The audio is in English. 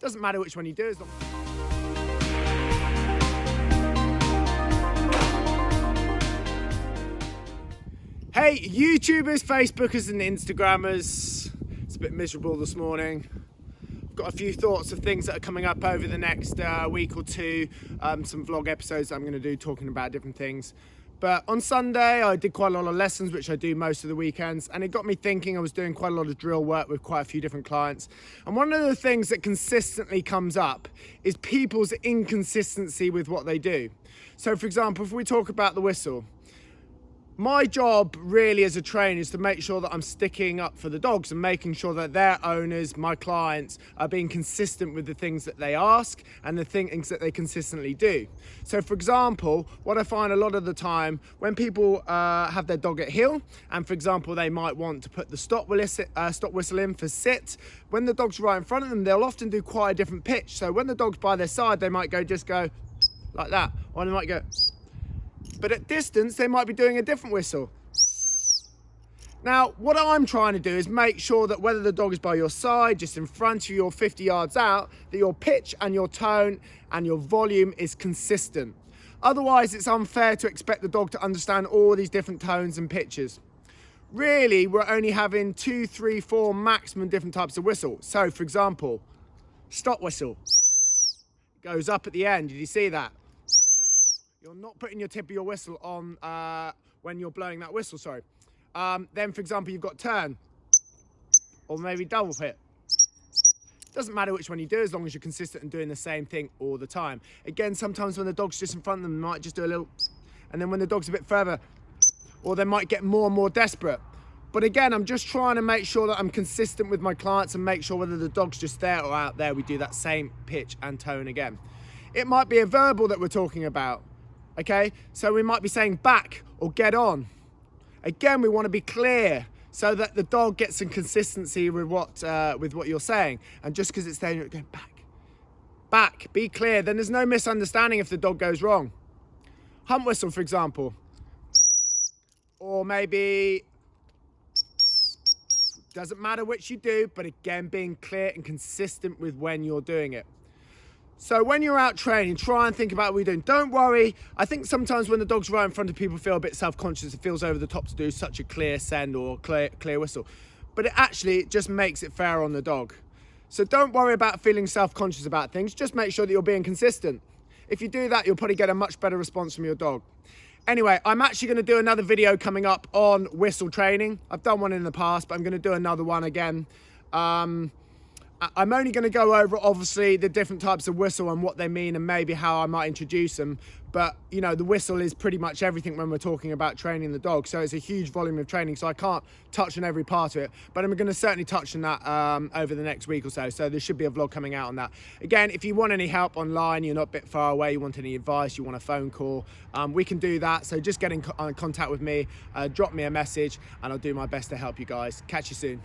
Doesn't matter which one you do as long. Hey, YouTubers, Facebookers and Instagrammers. It's a bit miserable this morning. I've got a few thoughts of things that are coming up over the next week or two. Some vlog episodes I'm going to do talking about different things. But on Sunday, I did quite a lot of lessons, which I do most of the weekends. And it got me thinking. I was doing quite a lot of drill work with quite a few different clients. And one of the things that consistently comes up is people's inconsistency with what they do. So for example, if we talk about the whistle, my job really as a trainer is to make sure that I'm sticking up for the dogs and making sure that their owners, my clients, are being consistent with the things that they ask and the things that they consistently do. So for example, what I find a lot of the time when people have their dog at heel, and for example, they might want to put the stop whistle in for sit, when the dog's right in front of them, they'll often do quite a different pitch. So when the dog's by their side, they might just go like that, or they might go. But at distance, they might be doing a different whistle. Now, what I'm trying to do is make sure that whether the dog is by your side, just in front of you or 50 yards out, that your pitch and your tone and your volume is consistent. Otherwise, it's unfair to expect the dog to understand all these different tones and pitches. Really, we're only having 2, 3, 4 maximum different types of whistle. So, for example, stop whistle. Goes up at the end, did you see that? You're not putting your tip of your whistle on when you're blowing that whistle, sorry. Then, for example, you've got turn, or maybe double hit. Doesn't matter which one you do as long as you're consistent and doing the same thing all the time. Again, sometimes when the dog's just in front of them, they might just do a little, and then when the dog's a bit further, or they might get more and more desperate. But again, I'm just trying to make sure that I'm consistent with my clients and make sure whether the dog's just there or out there, we do that same pitch and tone again. It might be a verbal that we're talking about. Okay, so we might be saying back or get on. Again, we want to be clear so that the dog gets some consistency with what you're saying. And just because it's there, you're going back, be clear. Then there's no misunderstanding if the dog goes wrong. Hump whistle, for example. Or maybe, doesn't matter which you do, but again, being clear and consistent with when you're doing it. So when you're out training, try and think about what you're doing. Don't worry. I think sometimes when the dog's right in front of people, feel a bit self-conscious. It feels over the top to do such a clear send or clear whistle. But it just makes it fair on the dog. So don't worry about feeling self-conscious about things. Just make sure that you're being consistent. If you do that, you'll probably get a much better response from your dog. Anyway, I'm actually going to do another video coming up on whistle training. I've done one in the past, but I'm going to do another one again. I'm only going to go over, obviously, the different types of whistle and what they mean and maybe how I might introduce them. But, you know, the whistle is pretty much everything when we're talking about training the dog. So it's a huge volume of training, so I can't touch on every part of it. But I'm going to certainly touch on that over the next week or so. So there should be a vlog coming out on that. Again, if you want any help online, you're not a bit far away, you want any advice, you want a phone call, we can do that. So just get in contact with me, drop me a message, and I'll do my best to help you guys. Catch you soon.